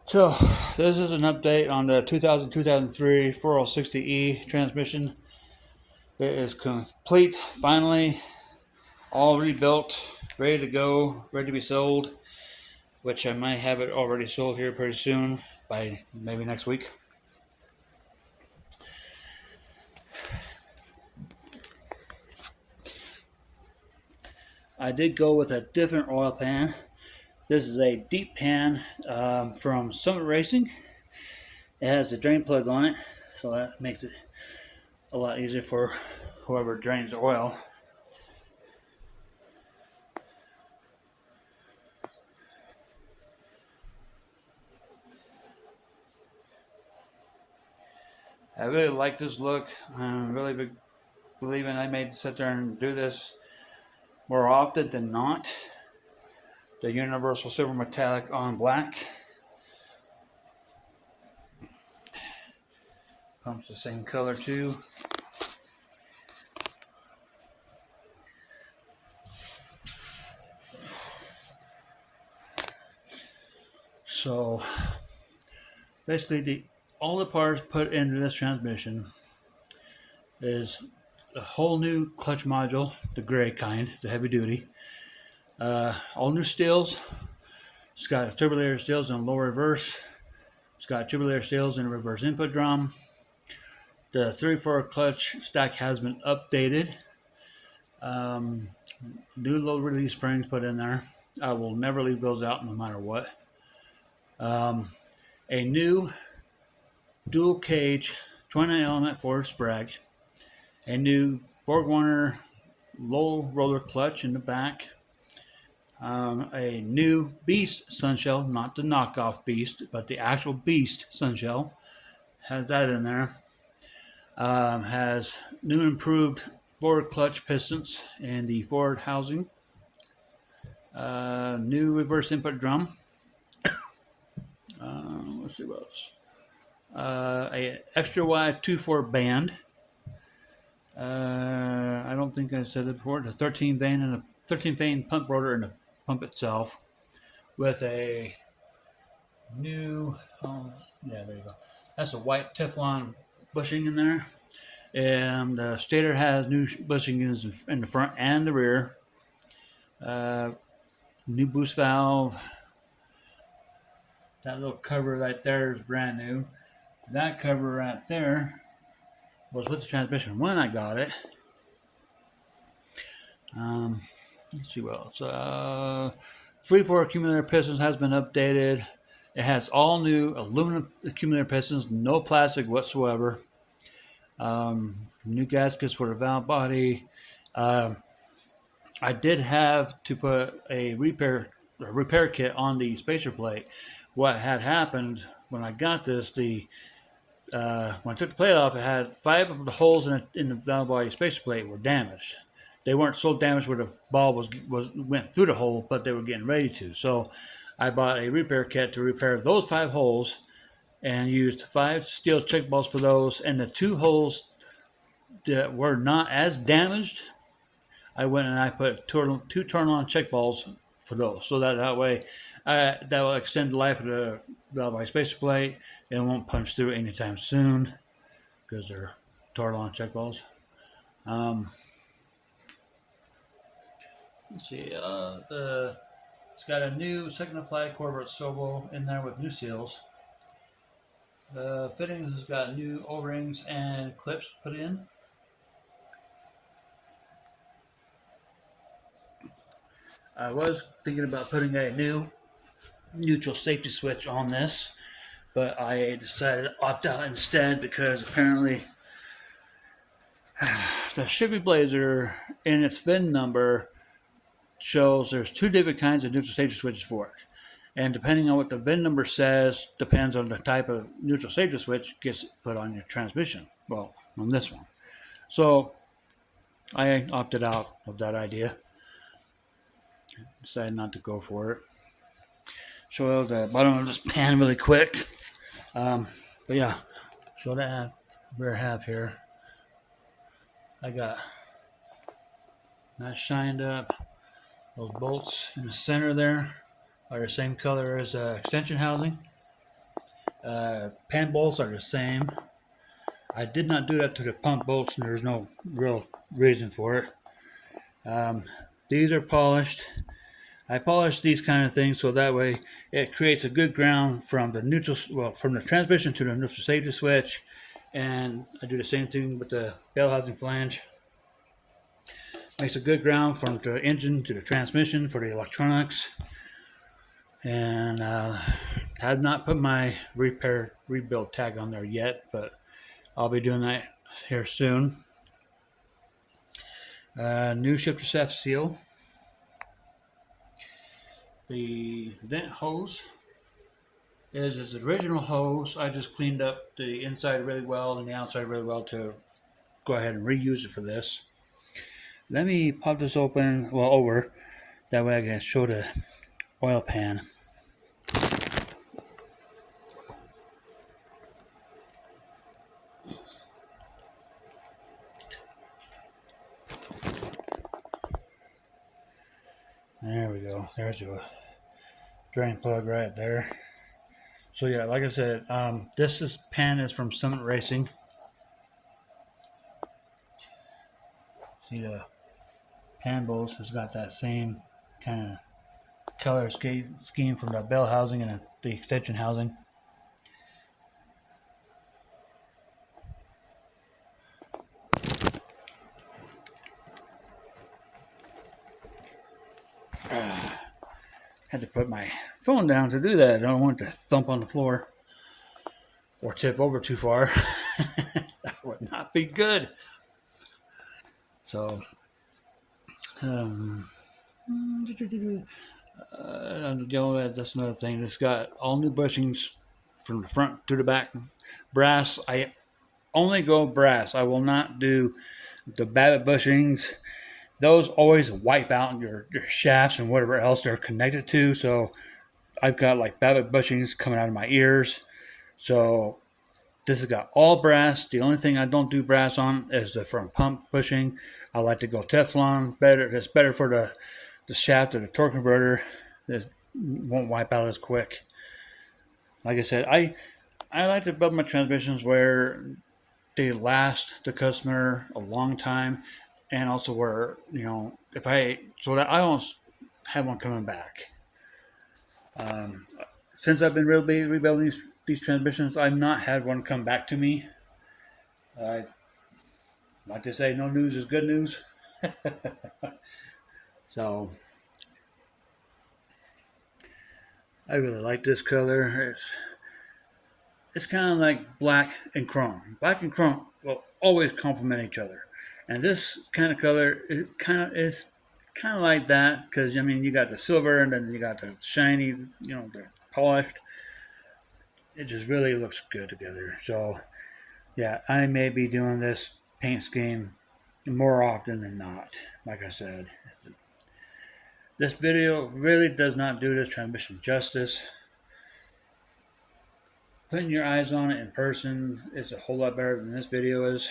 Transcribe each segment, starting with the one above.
So this is an update on the 2003 4L60E transmission. It is complete, finally, all rebuilt, ready to go, ready to be sold, which I might have it already sold here pretty soon, by maybe next week. I did go with a different oil pan. This is a deep pan from Summit Racing. It has a drain plug on it, so that makes it a lot easier for whoever drains oil. I really like this look. I'm really believing I may sit there and do this more often than not. The universal silver metallic on black. Pumps the same color too. So basically, all the parts put into this transmission is a whole new clutch module, the gray kind, the heavy duty. All new steels. It's got a turbo layer steels and low reverse. It's got turbo layer steels and a reverse input drum. The 3/4 clutch stack has been updated. New low release springs put in there. I will never leave those out no matter what. A new dual cage 29 element Ford Sprag. A new BorgWarner low roller clutch in the back. A new Beast Sunshell, not the knockoff Beast, but the actual Beast Sunshell. Has that in there. Has new improved Ford clutch pistons and the Ford housing. New reverse input drum. Let's see what else. A extra wide 2/4 band. I don't think I said it before. The 13 vein pump rotor in the pump itself, with a new. Yeah, there you go. That's a white Teflon bushing in there, and the stator has new bushings in the front and the rear. New boost valve. That little cover right there is brand new. That cover right there was with the transmission when I got it. Let's see what else. 3/4 accumulator pistons has been updated. It has all new aluminum accumulator pistons, no plastic whatsoever. New gaskets for the valve body. I did have to put a repair kit on the spacer plate. What had happened when I got this, when I took the plate off, it had 5 of the holes in the valve body spacer plate were damaged. They weren't so damaged where the ball went through the hole, but they were getting ready to. So I bought a repair kit to repair those 5 holes and used 5 steel check balls for those. And the 2 holes that were not as damaged, I went and I put 2 turn-on check balls for those. So that way, that will extend the life of the valve body spacer plate. It won't punch through anytime soon because they're turn-on check balls. Let's see. It's got a new second applied Corvette Sobo in there with new seals. The fittings has got new O-rings and clips put in. I was thinking about putting a new neutral safety switch on this, but I decided to opt out instead because apparently the Chevy Blazer in its VIN number shows there's 2 different kinds of neutral safety switches for it. And depending on what the VIN number says, depends on the type of neutral safety switch gets put on your transmission. Well, on this one. So I opted out of that idea. Decided not to go for it. Show the bottom of this pan really quick. But yeah, show that rear half here. I got that shined up. Those bolts in the center there are the same color as the extension housing. Pan bolts are the same. I did not do that to the pump bolts, and there's no real reason for it. These are polished. I polish these kind of things so that way it creates a good ground from the neutral, well, from the transmission to the neutral safety switch, and I do the same thing with the bell housing flange. Makes a good ground from the engine to the transmission for the electronics. And have not put my rebuild tag on there yet, but I'll be doing that here soon. New shifter shaft seal. The vent hose is its original hose. I just cleaned up the inside really well and the outside really well to go ahead and reuse it for this. Let me pop this open, well, over. That way I can show the oil pan. There we go. There's your drain plug right there. So yeah, like I said, this pan is from Summit Racing. See the pan bolts has got that same kind of color scheme from the bell housing and the extension housing. Had to put my phone down to do that. I don't want it to thump on the floor or tip over too far. That would not be good. So, that's another thing. It's got all new bushings from the front to the back. Brass. I only go brass. I will not do the Babbitt bushings. Those always wipe out your shafts and whatever else they're connected to. So I've got like Babbitt bushings coming out of my ears. So this has got all brass. The only thing I don't do brass on is the front pump bushing. I like to go Teflon. Better. It's better for the shaft of the torque converter. It won't wipe out as quick. Like I said, I like to build my transmissions where they last the customer a long time, and also where, so that I don't have one coming back. Since I've been rebuilding these transmissions, I've not had one come back to me. Like they say, no news is good news. So I really like this color. It's kind of like black and chrome. Black and chrome will always complement each other, and this kind of color is kind of like that, because you got the silver and then you got the shiny, the polished. It just really looks good together. So yeah, I may be doing this paint scheme more often than not. Like I said, this video really does not do this transmission justice. Putting your eyes on it in person is a whole lot better than this video is.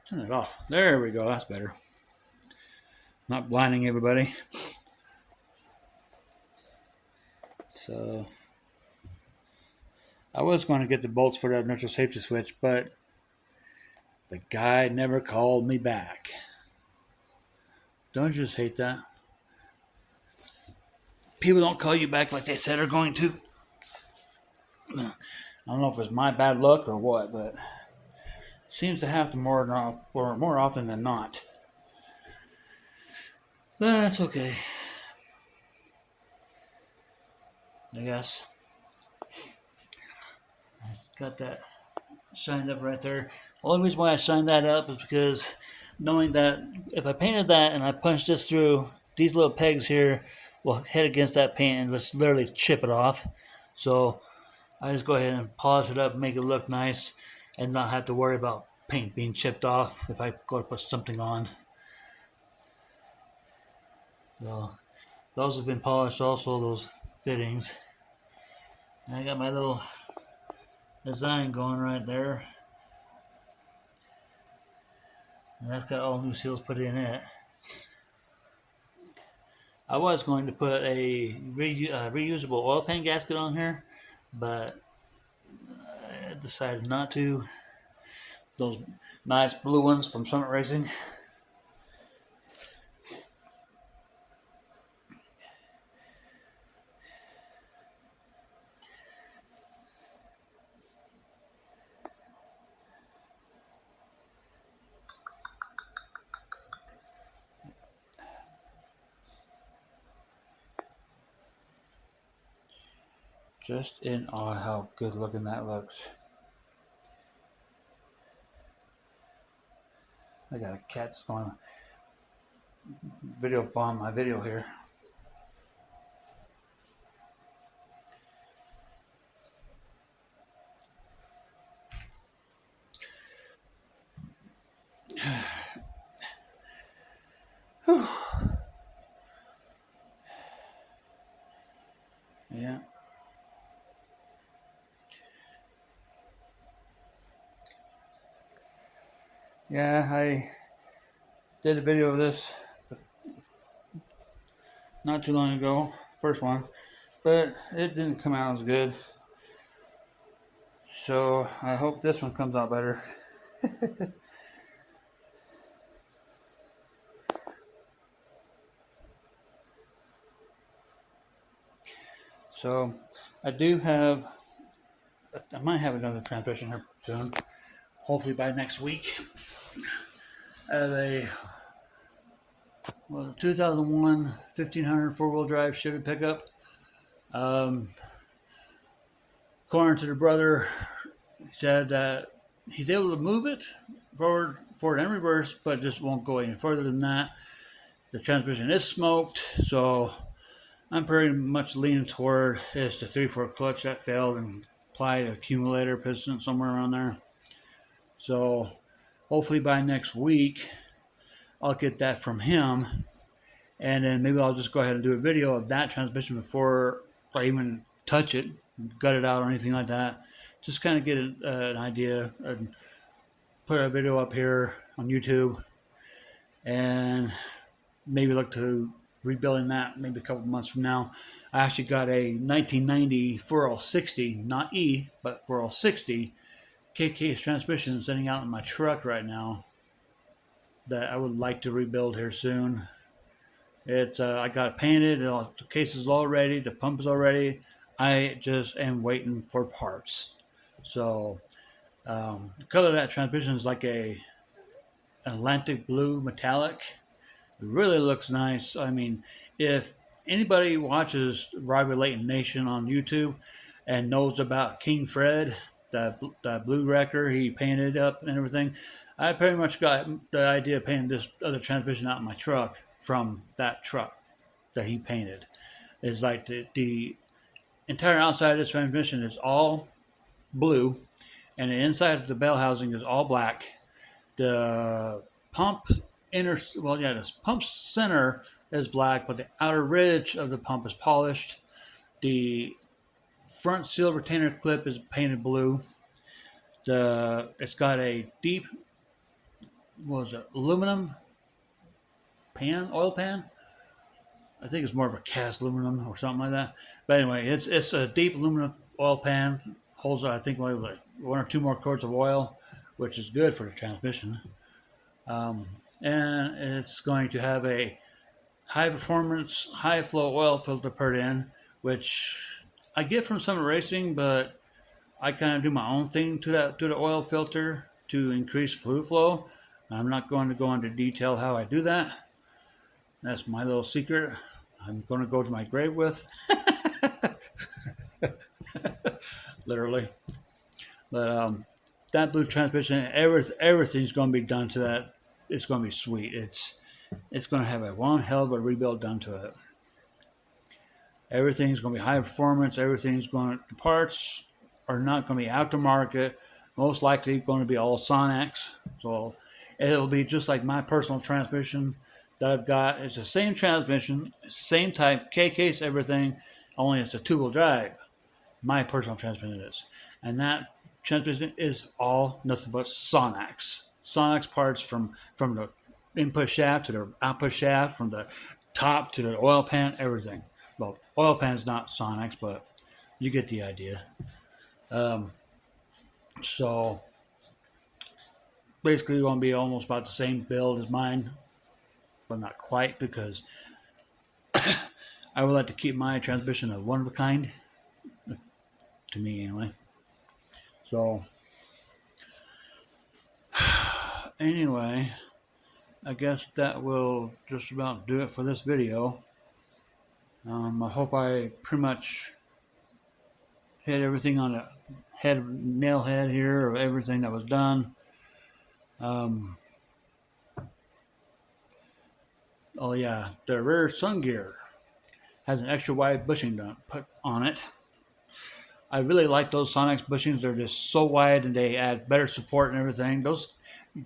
Turn it off. There we go. That's better. Not blinding everybody. So I was going to get the bolts for that neutral safety switch, but the guy never called me back. Don't you just hate that? People don't call you back like they said they're going to. I don't know if it's my bad luck or what, but seems to happen more often than not. But that's okay, I guess. Got that shined up right there. The only reason why I shined that up is because knowing that if I painted that and I punched this through, these little pegs here will hit against that paint and just literally chip it off. So I just go ahead and polish it up, make it look nice, and not have to worry about paint being chipped off if I go to put something on. So those have been polished also, those fittings. And I got my little design going right there. And that's got all new seals put in it. I was going to put a reusable oil pan gasket on here, but I decided not to. Those nice blue ones from Summit Racing. Just in awe how good looking that looks. I got a cat that's going to video bomb my video here. Yeah. Yeah, I did a video of this not too long ago, first one, but it didn't come out as good. So I hope this one comes out better. So I might have another transmission here soon, hopefully by next week. I have a 2001 1500 four-wheel drive Chevy pickup. According to the brother, he said that he's able to move it forward and reverse, but just won't go any further than that. The transmission is smoked, so I'm pretty much leaning toward it's the 3/4 clutch that failed and applied accumulator piston somewhere around there. So hopefully by next week I'll get that from him, and then maybe I'll just go ahead and do a video of that transmission before I even touch it, gut it out or anything like that. Just kind of get an idea and put a video up here on YouTube, and maybe look to rebuilding that maybe a couple months from now. I actually got a 1990 4L60, not E, but 4L60 KK transmission sitting out in my truck right now that I would like to rebuild here soon. I got it painted, the case is all ready, the pump is all ready. I just am waiting for parts. So the color of that transmission is like a Atlantic blue metallic. It really looks nice. I mean, if anybody watches Rival Layton Nation on YouTube and knows about King Fred, that blue wrecker he painted up and everything, I pretty much got the idea of painting this other transmission out in my truck from that truck that he painted. It's like the entire outside of this transmission is all blue, and the inside of the bell housing is all black. The pump the pump center is black, but the outer ridge of the pump is polished. The front seal retainer clip is painted blue. It's got a deep, aluminum oil pan. I think it's more of a cast aluminum or something like that. But anyway, it's a deep aluminum oil pan. Holds, I think, like one or two more quarts of oil, which is good for the transmission. And it's going to have a high performance, high flow oil filter put in, which I get from Summit Racing, but I kind of do my own thing to the oil filter to increase fluid flow. I'm not going to go into detail how I do that. That's my little secret. I'm going to go to my grave with. Literally. But that blue transmission, everything's going to be done to that. It's going to be sweet. It's going to have one hell of a rebuild done to it. Everything's going to be high performance. The parts are not going to be aftermarket. Most likely going to be all Sonex. So it'll be just like my personal transmission that I've got. It's the same transmission, same type, K-case, everything, only it's a two-wheel drive. My personal transmission is. And that transmission is all nothing but Sonex. Sonex parts from the input shaft to the output shaft, from the top to the oil pan, everything. Well, oil pan's not Sonic's, but you get the idea. Um, so basically, it's going to be almost about the same build as mine, but not quite because I would like to keep my transmission a one of a kind, to me anyway. So anyway, I guess that will just about do it for this video. I hope I pretty much hit everything on the nail head here, of everything that was done. Oh yeah, the rear sun gear has an extra wide bushing put on it. I really like those Sonic's bushings. They're just so wide and they add better support and everything. Those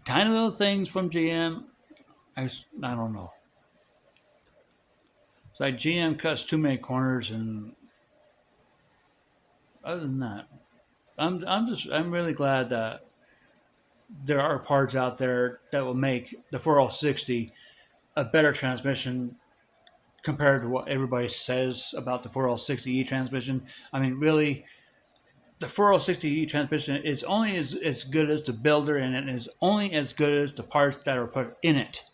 tiny little things from GM, I don't know. It's like GM cuts too many corners, and other than that, I'm really glad that there are parts out there that will make the 4L60 a better transmission compared to what everybody says about the 4L60E transmission. I mean, really, the 4L60E transmission is only as good as the builder, and it is only as good as the parts that are put in it.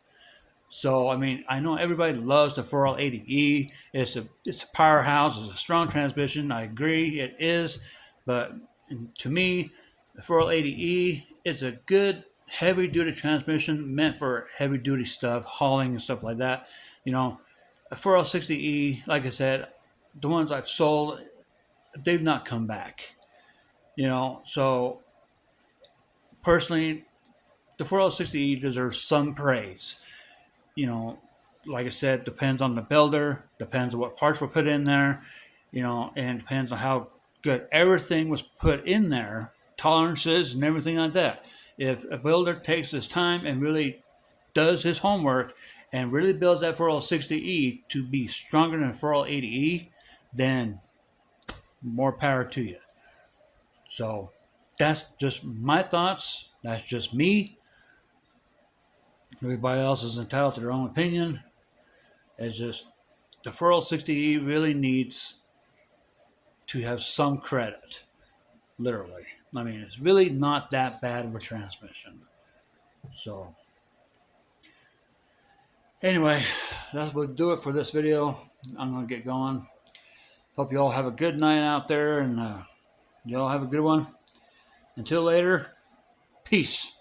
So, I mean, I know everybody loves the 4L80E. It's a powerhouse. It's a strong transmission. I agree, it is. But to me, the 4L80E is a good heavy-duty transmission meant for heavy-duty stuff, hauling and stuff like that. You know, a 4L60E, like I said, the ones I've sold, they've not come back. You know, so personally, the 4L60E deserves some praise. You know, like I said, depends on the builder, depends on what parts were put in there, you know, and depends on how good everything was put in there, tolerances and everything like that. If a builder takes his time and really does his homework and really builds that 4L60E to be stronger than 4L80E, then more power to you. So that's just my thoughts. That's just me. Everybody else is entitled to their own opinion. It's just the 4L60E really needs to have some credit, literally. I mean, it's really not that bad of a transmission. So, anyway, that's what do it for this video. I'm going to get going. Hope you all have a good night out there, and you all have a good one. Until later, peace.